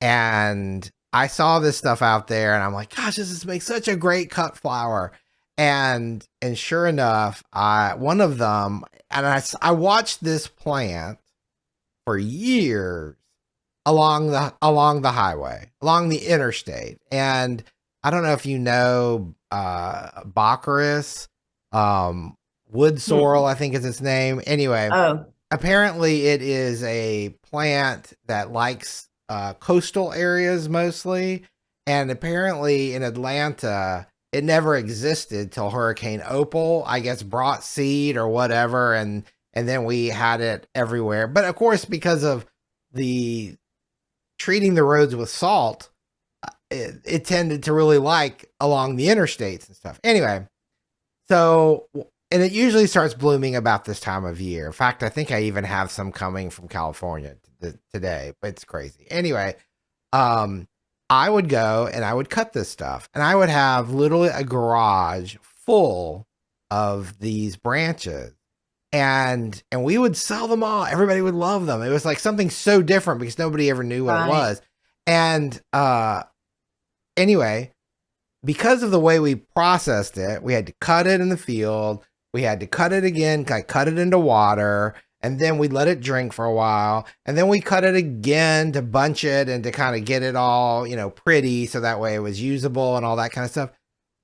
and I saw this stuff out there, and I'm like, gosh, this makes such a great cut flour. And sure enough, one of them, and I watched this plant for years along the highway, along the interstate. And I don't know if you know Baccharis, wood sorrel, I think is its name. Anyway, Oh, apparently it is a plant that likes coastal areas mostly. And apparently in Atlanta, it never existed till Hurricane Opal, I guess, brought seed or whatever. And then we had it everywhere. But of course, because of the treating the roads with salt, it tended to really like along the interstates and stuff. Anyway, so, and it usually starts blooming about this time of year. In fact, I think I even have some coming from California today, but it's crazy. Anyway, um, I would go and I would cut this stuff, and I would have literally a garage full of these branches, and we would sell them all. Everybody would love them. It was like something so different because nobody ever knew what it right. was. And anyway, because of the way we processed it, we had to cut it in the field. We had to cut it again, cut it into water, and then we let it drink for a while. And then we cut it again to bunch it and to kind of get it all, pretty, so that way it was usable and all that kind of stuff.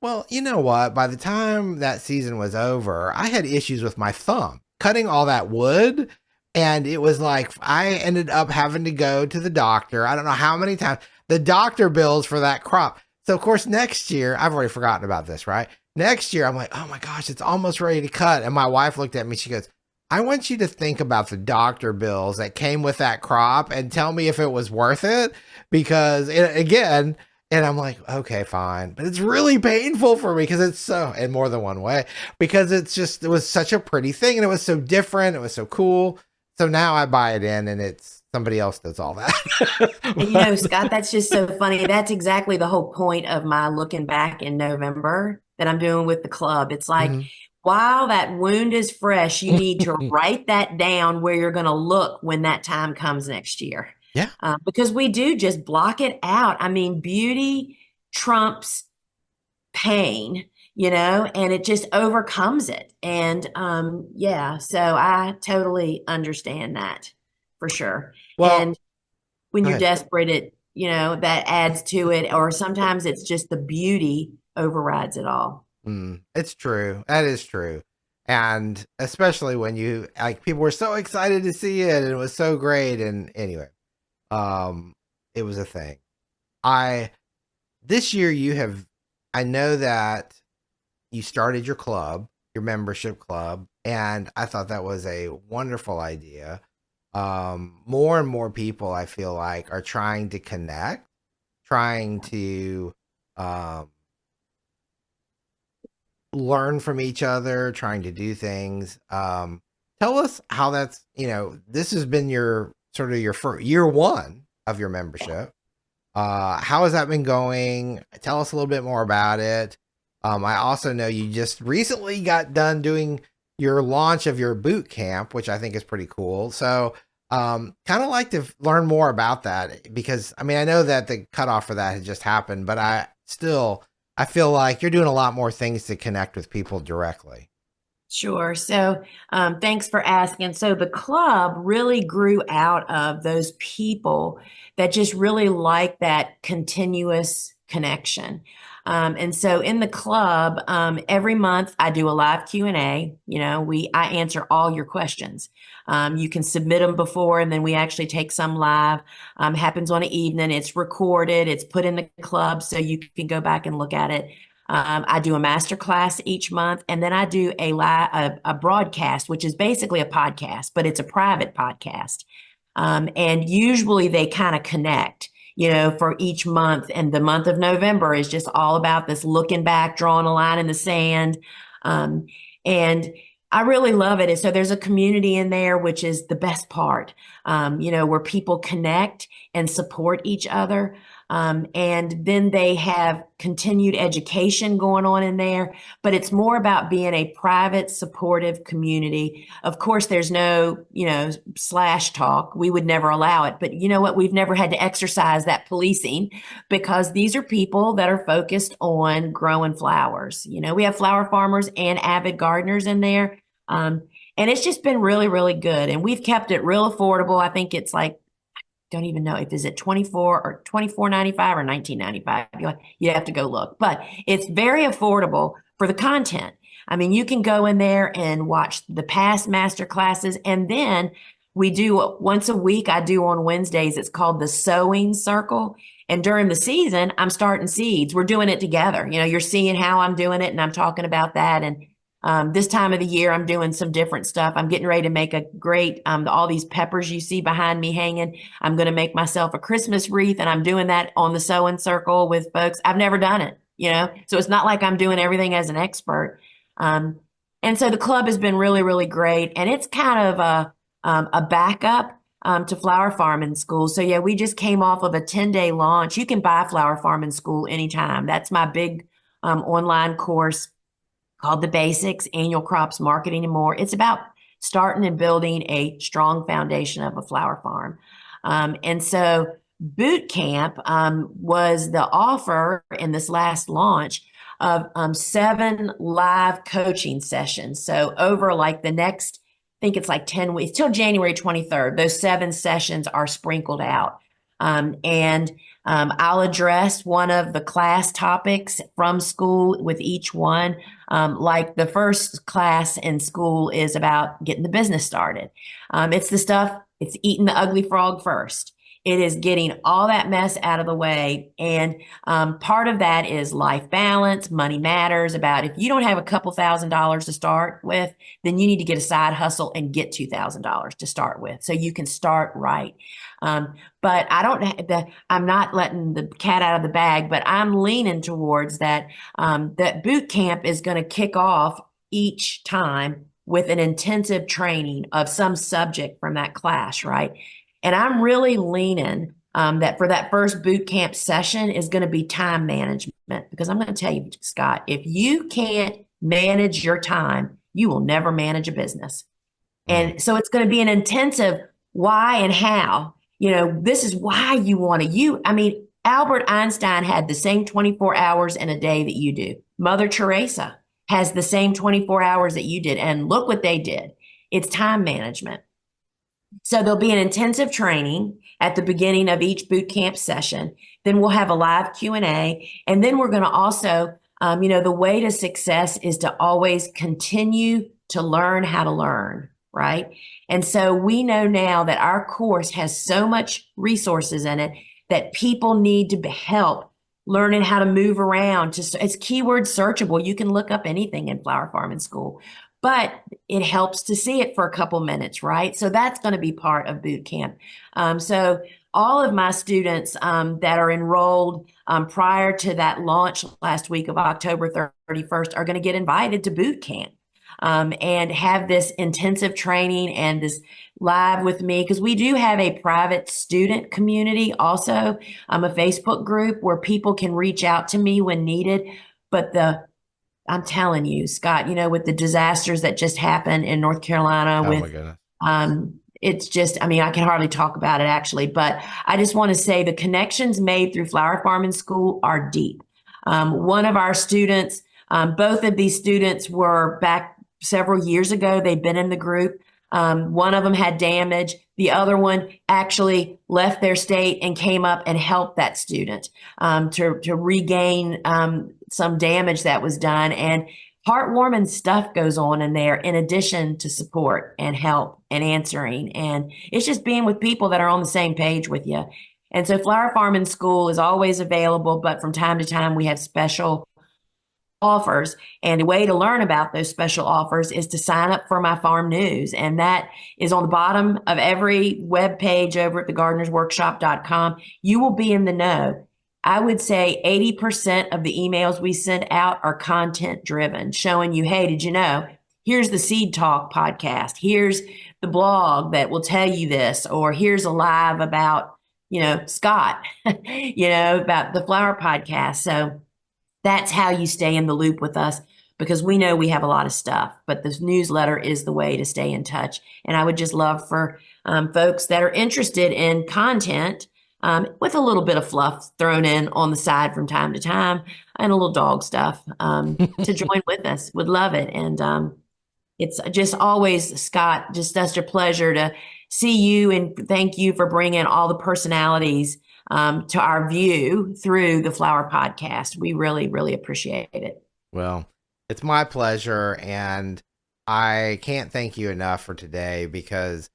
Well, you know what? By the time that season was over, I had issues with my thumb cutting all that wood. And it was like, I ended up having to go to the doctor. I don't know how many times. The doctor bills for that crop. So, of course, next year, I've already forgotten about this, right? Next year, I'm like, oh my gosh, it's almost ready to cut. And my wife looked at me. She goes, I want you to think about the doctor bills that came with that crop and tell me if it was worth it. Because, again, and I'm like, okay, fine. But it's really painful for me because it's so, in more than one way, because it was such a pretty thing and it was so different. It was so cool. So now I buy it in and it's somebody else does all that. And Scott, that's just so funny. That's exactly the whole point of my looking back in November that I'm doing with the club. It's like, Mhm. while that wound is fresh, you need to write that down where you're going to look when that time comes next year. Yeah. Because we do just block it out. I mean, beauty trumps pain, and it just overcomes it. And yeah, so I totally understand that for sure. Well, And when go you're ahead. desperate, that adds to it, or sometimes it's just the beauty overrides it all. It's true. That is true. And especially when people were so excited to see it and it was so great. And anyway, um, it was a thing. I, this year I know that you started your club, your membership club, and I thought that was a wonderful idea. More and more people, I feel like, are trying to connect, trying to um, learn from each other, trying to do things. Tell us how this has been your sort of your first year one of your membership. How has that been going? Tell us a little bit more about it. I also know you just recently got done doing your launch of your boot camp, which I think is pretty cool. So, kind of like to learn more about that because I mean, I know that the cutoff for that has just happened, but I feel like you're doing a lot more things to connect with people directly. Sure. So, thanks for asking. So, the club really grew out of those people that just really like that continuous connection. And so, in the club, every month I do a live Q&A. I answer all your questions. You can submit them before, and then we actually take some live. Happens on an evening. It's recorded. It's put in the club, so you can go back and look at it. I do a master class each month, and then I do a broadcast, which is basically a podcast, but it's a private podcast. And usually they kind of connect, for each month. And the month of November is just all about this looking back, drawing a line in the sand. And I really love it. And so there's a community in there, which is the best part, where people connect and support each other. And then they have continued education going on in there, but it's more about being a private, supportive community. Of course, there's no, slash talk. We would never allow it. But you know what? We've never had to exercise that policing because these are people that are focused on growing flowers. We have flower farmers and avid gardeners in there. And it's just been really, really good. And we've kept it real affordable. I think it's like, don't even know if is it 24 or 24.95 or 19.95. You have to go look, but it's very affordable for the content. I mean, you can go in there and watch the past master classes, and then we do once a week. I do on Wednesdays. It's called the sowing circle. And during the season, I'm starting seeds. We're doing it together. You're seeing how I'm doing it, and I'm talking about that. And this time of the year, I'm doing some different stuff. I'm getting ready to make a great, all these peppers you see behind me hanging. I'm going to make myself a Christmas wreath, and I'm doing that on the sewing circle with folks. I've never done it, so it's not like I'm doing everything as an expert. And so the club has been really, really great. And it's kind of a backup to flower farming school. So yeah, we just came off of a 10-day launch. You can buy flower farming school anytime. That's my big online course called The Basics, Annual Crops, Marketing, and More. It's about starting and building a strong foundation of a flower farm. And so boot camp was the offer in this last launch of 7 live coaching sessions. So over like the next, I think it's like 10 weeks, till January 23rd, those 7 sessions are sprinkled out. I'll address one of the class topics from school with each one. Like the first class in school is about getting the business started. It's the stuff, it's eating the ugly frog first. It is getting all that mess out of the way. And part of that is life balance, money matters. About if you don't have a couple $1,000s to start with, then you need to get a side hustle and get $2,000 to start with so you can start right. But I'm not letting the cat out of the bag, but I'm leaning towards that, that boot camp is going to kick off each time with an intensive training of some subject from that class, right? And I'm really leaning that for that first boot camp session is going to be time management, because I'm going to tell you, Scott, if you can't manage your time, you will never manage a business. And so it's going to be an intensive why and how. This is why you want to, Albert Einstein had the same 24 hours in a day that you do. Mother Teresa has the same 24 hours that you did. And look what they did. It's time management. So there'll be an intensive training at the beginning of each boot camp session. Then we'll have a live Q&A. And then we're going to also, the way to success is to always continue to learn how to learn, right? And so we know now that our course has so much resources in it that people need to help learning how to move around. It's keyword searchable. You can look up anything in flower farming school, but it helps to see it for a couple minutes, right? So that's going to be part of boot camp. So all of my students that are enrolled prior to that launch last week of October 31st are going to get invited to boot camp and have this intensive training and this live with me, because we do have a private student community also, a Facebook group where people can reach out to me when needed. But the I'm telling you, Scott, with the disasters that just happened in North Carolina Oh my with, goodness. it's just, I mean, I can hardly talk about it actually, but I just want to say the connections made through Flower Farming School are deep. One of our students, both of these students were back several years ago. They've been in the group. One of them had damage. The other one actually left their state and came up and helped that student to regain some damage that was done. And heartwarming stuff goes on in there in addition to support and help and answering. And it's just being with people that are on the same page with you. And so Flower Farming School is always available, but from time to time we have special offers. And the way to learn about those special offers is to sign up for my farm news. And that is on the bottom of every web page over at thegardenersworkshop.com. You will be in the know. I would say 80% of the emails we send out are content driven, showing you, hey, did you know? Here's the Seed Talk podcast. Here's the blog that will tell you this, or here's a live about, Scott, about the flower podcast. So that's how you stay in the loop with us, because we know we have a lot of stuff, but this newsletter is the way to stay in touch. And I would just love for folks that are interested in content with a little bit of fluff thrown in on the side from time to time and a little dog stuff to join with us. Would love it. And it's just always, Scott, just such a pleasure to see you, and thank you for bringing all the personalities to our view through the Flower Podcast. We really, really appreciate it. Well, it's my pleasure, and I can't thank you enough for today, because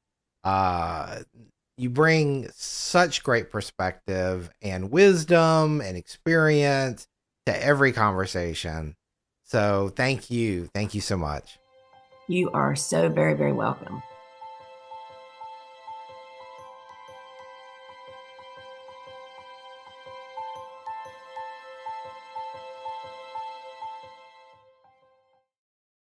you bring such great perspective and wisdom and experience to every conversation. So thank you. Thank you so much. You are so very, very welcome.